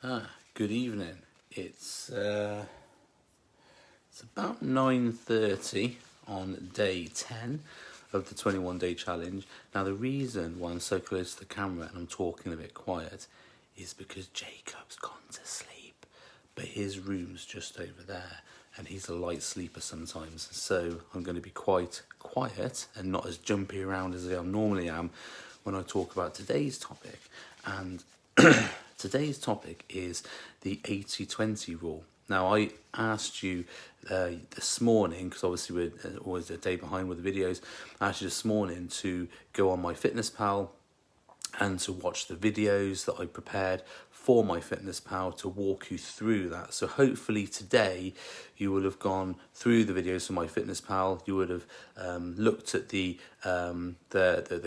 Good evening. It's about 9:30 on day 10 of the 21-day challenge. Now the reason why I'm so close to the camera and I'm talking a bit quiet is because Jacob's gone to sleep, but his room's just over there and he's a light sleeper sometimes, so I'm going to be quite quiet and not as jumpy around as I normally am when I talk about today's topic. And today's topic is the 80-20 rule. Now, I asked you this morning, because obviously we're always a day behind with the videos, I asked you this morning to go on MyFitnessPal and to watch the videos that I prepared for MyFitnessPal to walk you through that. So hopefully today you will have gone through the videos from MyFitnessPal. You would have looked at the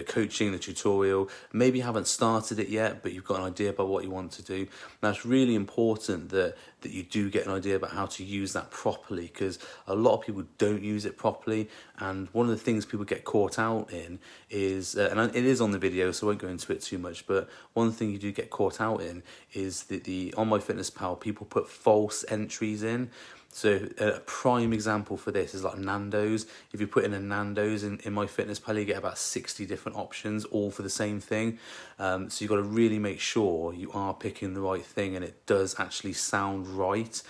coaching, the tutorial. Maybe you haven't started it yet, but you've got an idea about what you want to do. Now it's really important that you do get an idea about how to use that properly, because a lot of people don't use it properly. And one of the things people get caught out in is, and it is on the video, so I won't go into it too much, but one thing you do get caught out in is that on MyFitnessPal, people put false entries in. So a prime example for this is like Nando's. If you put in a Nando's in MyFitnessPal, you get about 60 different options, all for the same thing. So you've got to really make sure you are picking the right thing and it does actually sound right.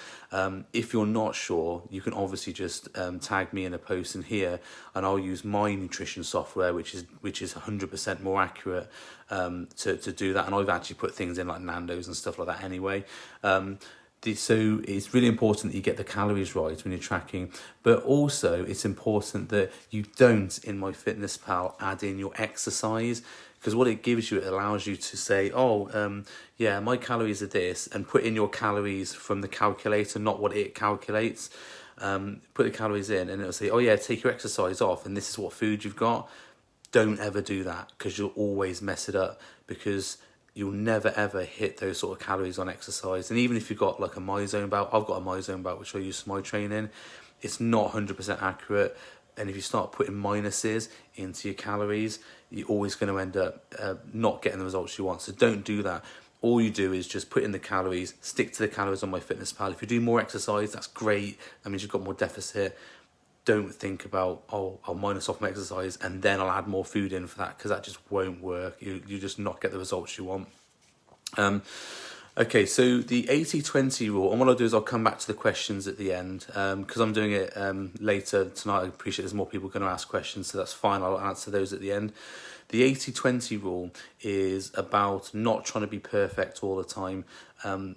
If you're not sure, you can obviously just tag me in a post in here, and I'll use my nutrition software, which is 100% more accurate to do that. And I've actually put things in like Nando's and stuff like that anyway. So it's really important that you get the calories right when you're tracking, but also it's important that you don't, in MyFitnessPal, add in your exercise, because what it gives you, it allows you to say, yeah, my calories are this, and put in your calories from the calculator, not what it calculates. Put the calories in and it'll say, oh yeah, take your exercise off and this is what food you've got. Don't ever do that, because you'll always mess it up, because you'll never ever hit those sort of calories on exercise. And even if you've got like a MyZone belt, I've got a MyZone belt which I use for my training, it's not 100% accurate. And if you start putting minuses into your calories, you're always going to end up not getting the results you want. So don't do that. All you do is just put in the calories, stick to the calories on MyFitnessPal. If you do more exercise, that's great. That means you've got more deficit. Don't think about, I'll minus off my exercise and then I'll add more food in for that, because that just won't work. You just not get the results you want. Okay, so the 80-20 rule, and what I'll do is I'll come back to the questions at the end, because I'm doing it later tonight. I appreciate there's more people going to ask questions, so that's fine. I'll answer those at the end. The 80-20 rule is about not trying to be perfect all the time.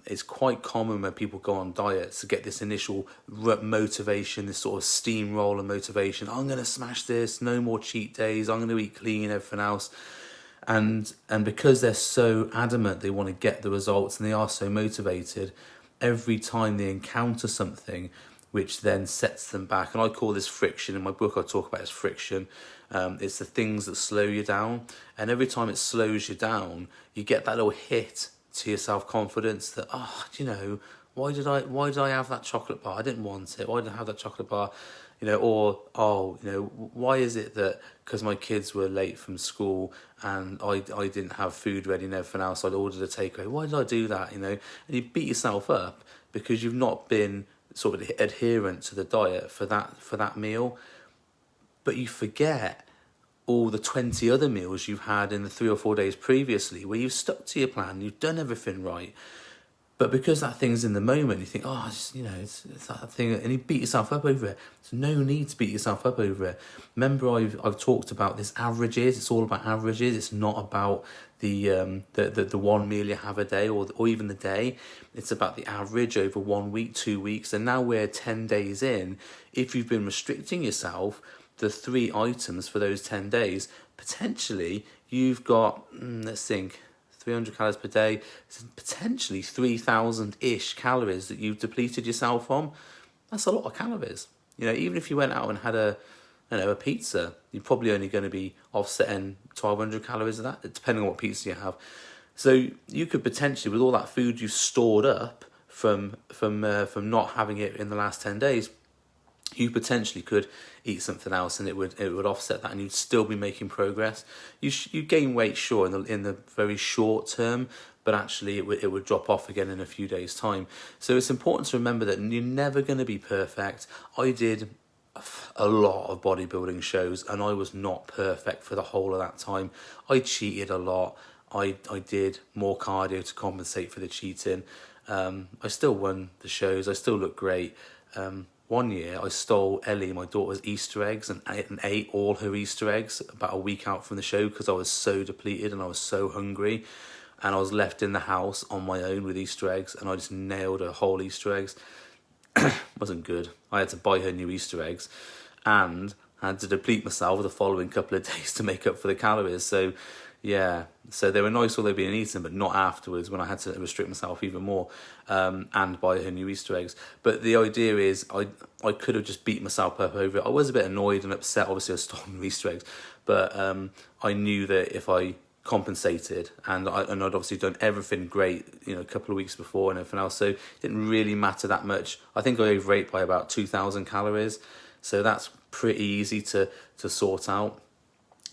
It's quite common when people go on diets to get this initial motivation, this sort of steamroller motivation. I'm going to smash this, no more cheat days, I'm going to eat clean, everything else. And because they're so adamant they want to get the results and they are so motivated, every time they encounter something which then sets them back, and I call this friction. In my book I talk about it as friction. It's the things that slow you down, and every time it slows you down, you get that little hit to your self-confidence that, why did I have that chocolate bar? I didn't want it. Why did I have that chocolate bar? Why is it that because my kids were late from school and I didn't have food ready and everything else, I'd ordered a takeaway. Why did I do that? And you beat yourself up because you've not been sort of adherent to the diet for that meal, but you forget all the 20 other meals you've had in the 3 or 4 days previously where you've stuck to your plan, you've done everything right. But because that thing's in the moment, you think, it's that thing, and you beat yourself up over it. There's no need to beat yourself up over it. Remember, I've talked about this averages. It's all about averages. It's not about the one meal you have a day or even the day. It's about the average over 1 week, 2 weeks, and now we're 10 days in. If you've been restricting yourself, the 3 items for those 10 days, potentially you've got, let's think, 300 calories per day, potentially 3,000-ish calories that you've depleted yourself on. That's a lot of calories. Even if you went out and had a pizza, you're probably only going to be offsetting 1,200 calories of that, depending on what pizza you have. So you could potentially, with all that food you've stored up from not having it in the last 10 days, you potentially could eat something else and it would offset that, and you'd still be making progress. You gain weight, sure, in the very short term, but actually it would drop off again in a few days' time. So it's important to remember that you're never going to be perfect. I did a lot of bodybuilding shows and I was not perfect for the whole of that time. I cheated a lot. I did more cardio to compensate for the cheating. I still won the shows. I still look great. One year I stole Ellie, my daughter's Easter eggs, and ate all her Easter eggs about a week out from the show because I was so depleted and I was so hungry, and I was left in the house on my own with Easter eggs, and I just nailed her whole Easter eggs. Wasn't good. I had to buy her new Easter eggs and I had to deplete myself the following couple of days to make up for the calories. So yeah, so they were nice while they were being eaten, but not afterwards when I had to restrict myself even more, and buy her new Easter eggs. But the idea is I could have just beat myself up over it. I was a bit annoyed and upset, obviously I stole new Easter eggs, but I knew that if I compensated and I'd obviously done everything great, you know, a couple of weeks before and everything else, so it didn't really matter that much. I think I overate by about 2,000 calories, so that's pretty easy to sort out.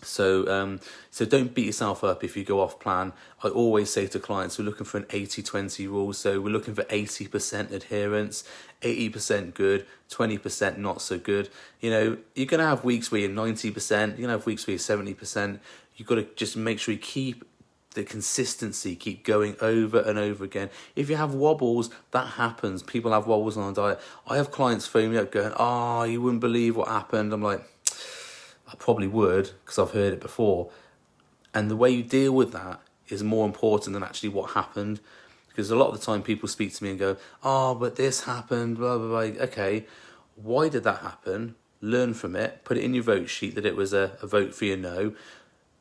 So so don't beat yourself up if you go off plan. I always say to clients, we're looking for an 80-20 rule. So we're looking for 80% adherence, 80% good, 20% not so good. You know, you're going to have weeks where you're 90%, you're going to have weeks where you're 70%. You've got to just make sure you keep the consistency, keep going over and over again. If you have wobbles, that happens. People have wobbles on a diet. I have clients phone me up going, oh, you wouldn't believe what happened. I'm like, I probably would because I've heard it before. And the way you deal with that is more important than actually what happened. Because a lot of the time people speak to me and go, oh, but this happened, blah, blah, blah. Okay, why did that happen? Learn from it. Put it in your vote sheet that it was a vote for your no.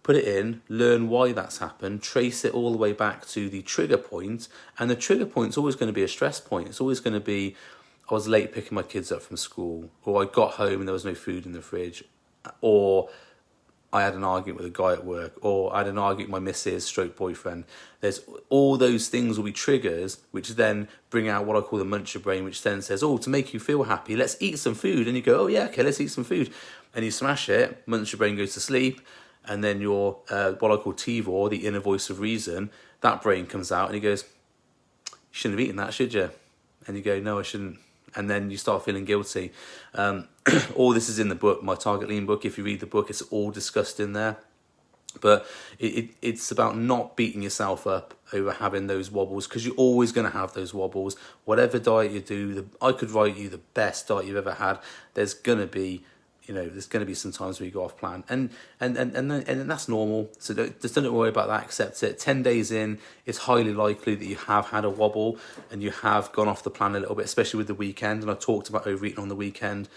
Put it in, learn why that's happened, trace it all the way back to the trigger point. And the trigger point's always going to be a stress point. It's always going to be, I was late picking my kids up from school, or I got home and there was no food in the fridge, or I had an argument with a guy at work, or I had an argument with my missus stroke boyfriend. There's all those things will be triggers, which then bring out what I call the muncher brain, which then says, oh, to make you feel happy, let's eat some food. And you go, oh yeah, okay, let's eat some food. And you smash it, muncher brain goes to sleep, and then your, what I call TVOR, the inner voice of reason, that brain comes out and he goes, you shouldn't have eaten that, should you? And you go, no, I shouldn't. And then you start feeling guilty. All this is in the book, my Target Lean book. If you read the book, it's all discussed in there. But it's about not beating yourself up over having those wobbles, because you're always going to have those wobbles. Whatever diet you do, I could write you the best diet you've ever had. There's going to be, you know, there's going to be some times where you go off plan, and that's normal. So just don't worry about that. Accept it. 10 days in, it's highly likely that you have had a wobble and you have gone off the plan a little bit, especially with the weekend. And I talked about overeating on the weekend,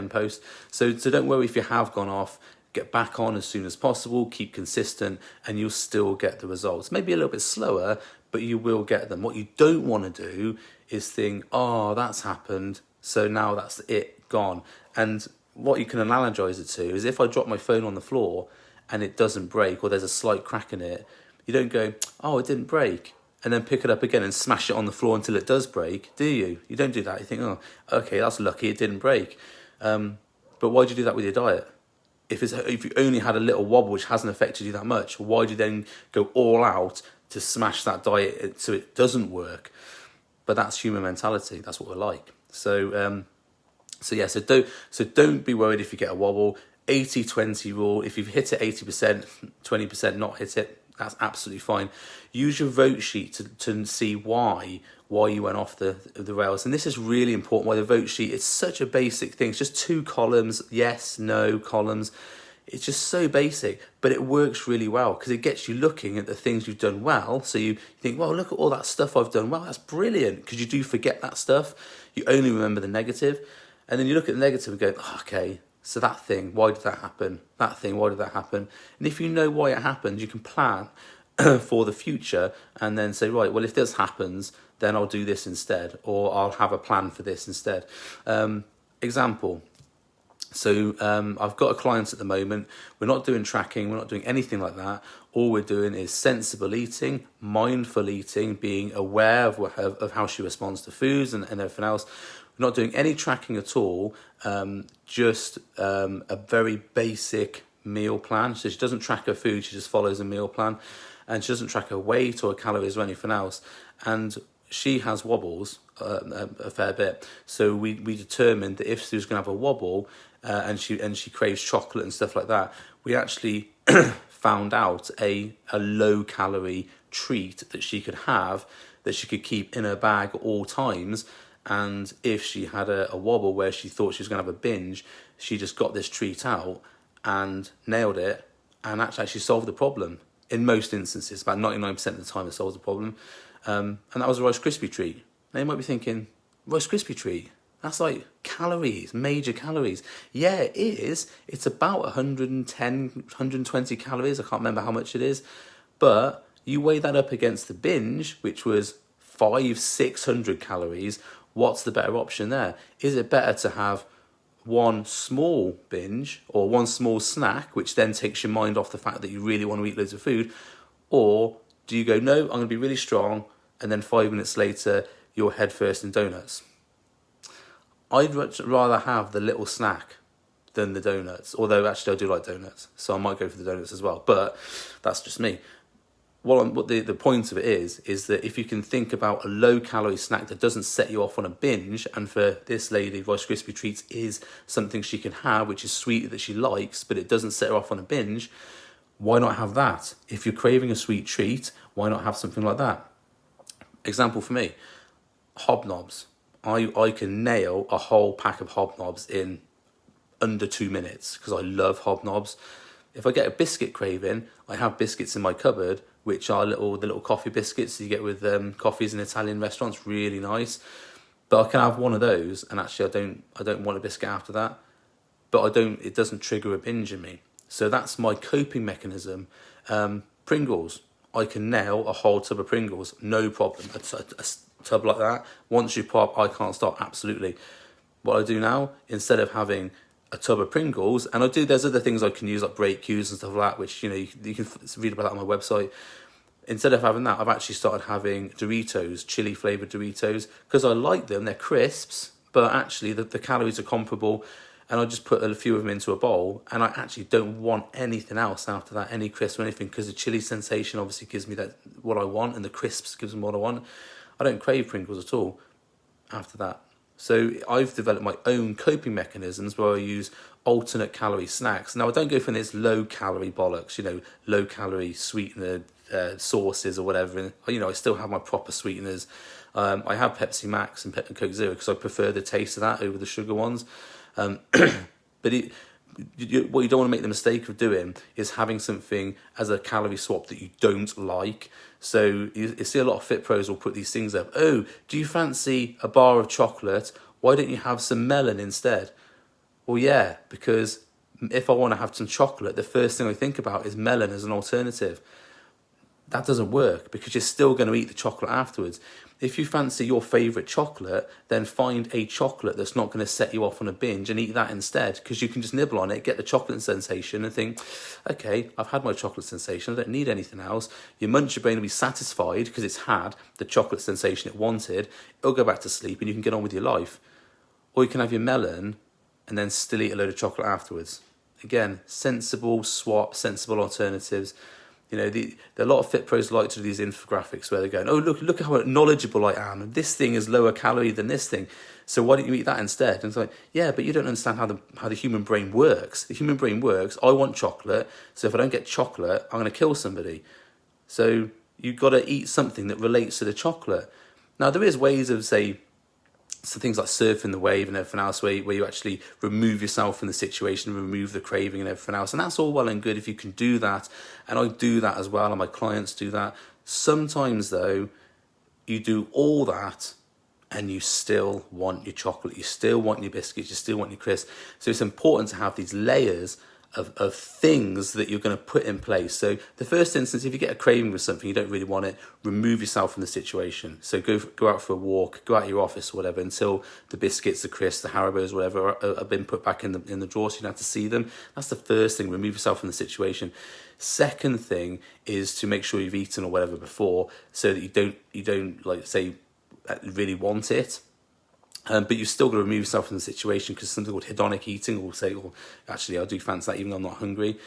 post. So don't worry if you have gone off. Get back on as soon as possible. Keep consistent, and you'll still get the results. Maybe a little bit slower, but you will get them. What you don't want to do is think, oh, that's happened, so now that's it, gone. And what you can analogize it to is if I drop my phone on the floor and it doesn't break, or there's a slight crack in it, you don't go, oh, it didn't break, and then pick it up again and smash it on the floor until it does break, do you? You don't do that. You think, oh, okay, that's lucky, it didn't break. But why'd you do that with your diet? If you only had a little wobble which hasn't affected you that much, why'd you then go all out to smash that diet so it doesn't work? But that's human mentality. That's what we're like. So don't be worried if you get a wobble. 80-20 rule. If you've hit it 80%, 20% not hit it, that's absolutely fine. Use your vote sheet to see why you went off the rails. And this is really important, why the vote sheet, it's such a basic thing. It's just 2 columns, yes, no columns. It's just so basic, but it works really well because it gets you looking at the things you've done well. So you think, well, look at all that stuff I've done well. That's brilliant, because you do forget that stuff. You only remember the negative. And then you look at the negative and go, oh, okay, so that thing, why did that happen? That thing, why did that happen? And if you know why it happened, you can plan for the future and then say, right, well, if this happens, then I'll do this instead, or I'll have a plan for this instead. Example. So I've got a client at the moment. We're not doing tracking. We're not doing anything like that. All we're doing is sensible eating, mindful eating, being aware of how she responds to foods and everything else. We're not doing any tracking at all, just a very basic meal plan. So she doesn't track her food, she just follows a meal plan. and she doesn't track her weight or calories or anything else. And she has wobbles a fair bit, so we determined that if she was going to have a wobble and she craves chocolate and stuff like that, we actually found out a low calorie treat that she could have, that she could keep in her bag at all times. And if she had a wobble where she thought she was going to have a binge, she just got this treat out and nailed it, and actually solved the problem. In most instances, about 99% of the time, it solves the problem. And that was a Rice Krispie treat. Now you might be thinking, Rice Krispie treat? That's like calories, major calories. Yeah, it is. It's about 110, 120 calories. I can't remember how much it is. But you weigh that up against the binge, which was 500-600 calories. What's the better option there? Is it better to have one small binge or one small snack, which then takes your mind off the fact that you really want to eat loads of food? Or do you go, no, I'm going to be really strong, and then 5 minutes later, you're head first in donuts? I'd much rather have the little snack than the donuts, although actually I do like donuts, so I might go for the donuts as well, but that's just me. What the point of it is that if you can think about a low-calorie snack that doesn't set you off on a binge, and for this lady, Rice Krispie Treats is something she can have, which is sweet that she likes, but it doesn't set her off on a binge, why not have that? If you're craving a sweet treat, why not have something like that? Example for me, hobnobs. I can nail a whole pack of hobnobs in under 2 minutes because I love hobnobs. If I get a biscuit craving, I have biscuits in my cupboard, which are the little coffee biscuits you get with coffees in Italian restaurants, really nice. But I can have one of those, and actually I don't want a biscuit after that. But it doesn't trigger a binge in me. So that's my coping mechanism. Pringles. I can nail a whole tub of Pringles, no problem. A tub like that, once you pop, I can't stop, absolutely. What I do now, instead of having a tub of Pringles, and there's other things I can use, like break cues and stuff like that, which, you can read about that on my website. Instead of having that, I've actually started having Doritos, chili flavoured Doritos, because I like them, they're crisps, but actually the calories are comparable, and I just put a few of them into a bowl, and I actually don't want anything else after that, any crisps or anything, because the chili sensation obviously gives me what I want, and the crisps gives me what I want. I don't crave Pringles at all after that. So I've developed my own coping mechanisms where I use alternate calorie snacks. Now I don't go for this low calorie bollocks, low calorie sweetener sauces or whatever. And, I still have my proper sweeteners. I have Pepsi Max and Coke Zero because I prefer the taste of that over the sugar ones. But what you don't want to make the mistake of doing is having something as a calorie swap that you don't like. So you see a lot of fit pros will put these things up. Oh, do you fancy a bar of chocolate? Why don't you have some melon instead? Well, yeah, because if I want to have some chocolate, the first thing I think about is melon as an alternative. That doesn't work because you're still going to eat the chocolate afterwards. If you fancy your favourite chocolate, then find a chocolate that's not going to set you off on a binge and eat that instead, because you can just nibble on it, get the chocolate sensation and think, okay, I've had my chocolate sensation, I don't need anything else. Your muncher brain will be satisfied because it's had the chocolate sensation it wanted. It'll go back to sleep and you can get on with your life. Or you can have your melon and then still eat a load of chocolate afterwards. Again, sensible swap, sensible alternatives. There are a lot of fit pros like to do these infographics where they're going, oh, look how knowledgeable I am. And this thing is lower calorie than this thing. So why don't you eat that instead? And it's like, yeah, but you don't understand how the human brain works. The human brain works, I want chocolate. So if I don't get chocolate, I'm going to kill somebody. So you've got to eat something that relates to the chocolate. Now, there is ways of, so things like surfing the wave and everything else where you actually remove yourself from the situation, remove the craving and everything else. And that's all well and good if you can do that. And I do that as well, and my clients do that. Sometimes, though, you do all that and you still want your chocolate, you still want your biscuits, you still want your crisps. So it's important to have these layers of things that you're going to put in place. So the first instance, if you get a craving with something, you don't really want it, remove yourself from the situation. So go out for a walk, go out of your office or whatever until the biscuits, the crisps, the Haribos, whatever have been put back in the drawer so you don't have to see them. That's the first thing, remove yourself from the situation. Second thing is to make sure you've eaten or whatever before so that you don't like say really want it. But you've still got to remove yourself from the situation because something called hedonic eating will say, well, actually, I do fancy that even though I'm not hungry.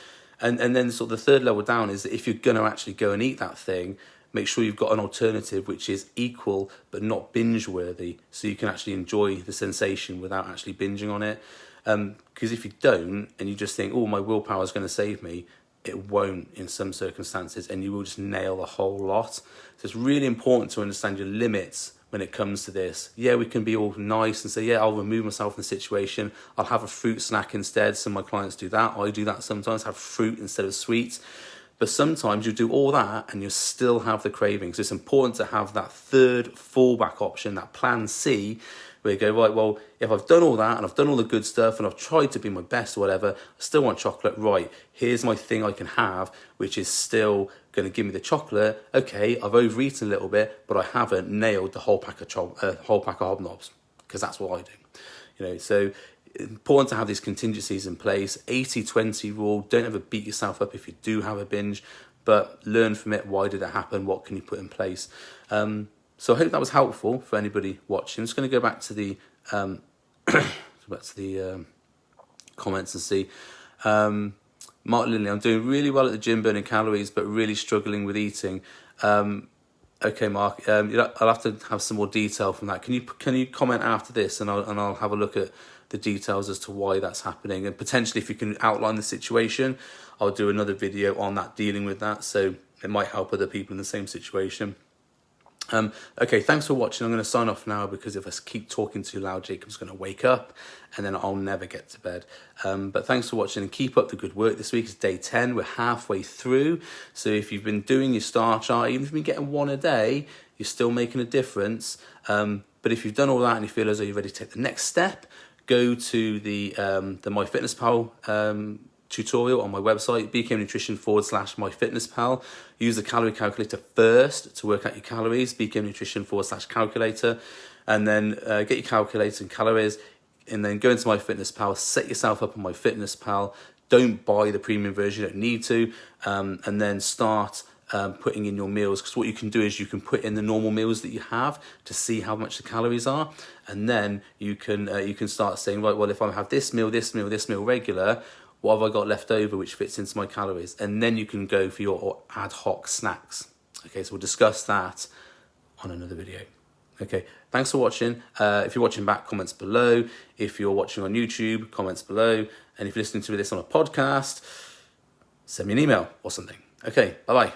And then sort of the third level down is that if you're going to actually go and eat that thing, make sure you've got an alternative which is equal but not binge worthy, so you can actually enjoy the sensation without actually binging on it. Because if you don't, and you just think, oh, my willpower is going to save me, it won't in some circumstances, and you will just nail a whole lot. So it's really important to understand your limits when it comes to this. Yeah, we can be all nice and say, yeah, I'll remove myself from the situation. I'll have a fruit snack instead. Some of my clients do that. I do that sometimes, have fruit instead of sweets. But sometimes you do all that and you still have the cravings. It's important to have that third fallback option, that plan C, where you go, right, well, if I've done all that and I've done all the good stuff and I've tried to be my best or whatever, I still want chocolate, right, here's my thing I can have, which is still going to give me the chocolate. Okay, I've overeaten a little bit, but I haven't nailed the whole pack of hobnobs, because that's what I do. So important to have these contingencies in place. 80-20 rule. Don't ever beat yourself up if you do have a binge, but learn from it. Why did it happen? What can you put in place? So I hope that was helpful for anybody watching. I'm just going to go back to the comments and see. Mark Lindley, I'm doing really well at the gym, burning calories, but really struggling with eating. Okay, Mark, I'll have to have some more detail from that. Can you comment after this, and I'll have a look at the details as to why that's happening, and potentially if you can outline the situation, I'll do another video on that, dealing with that, so it might help other people in the same situation. Okay, thanks for watching. I'm going to sign off now, because if I keep talking too loud, Jacob's going to wake up and then I'll never get to bed. But thanks for watching, and keep up the good work. This week is day 10. We're halfway through. So if you've been doing your star chart, even if you've been getting one a day, you're still making a difference. But if you've done all that and you feel as though you're ready to take the next step, go to the MyFitnessPal tutorial on my website, bkmnutrition/MyFitnessPal. Use the calorie calculator first to work out your calories, bkmnutrition/calculator, and then get your calculator and calories, and then go into MyFitnessPal, set yourself up on MyFitnessPal. Don't buy the premium version, you don't need to, and then start putting in your meals, because what you can do is you can put in the normal meals that you have to see how much the calories are, and then you can start saying, right, well, if I have this meal regular, what have I got left over which fits into my calories? And then you can go for your ad hoc snacks. Okay, so we'll discuss that on another video. Okay, thanks for watching. If you're watching back, comments below. If you're watching on YouTube, comments below. And if you're listening to this on a podcast, send me an email or something. Okay, bye-bye.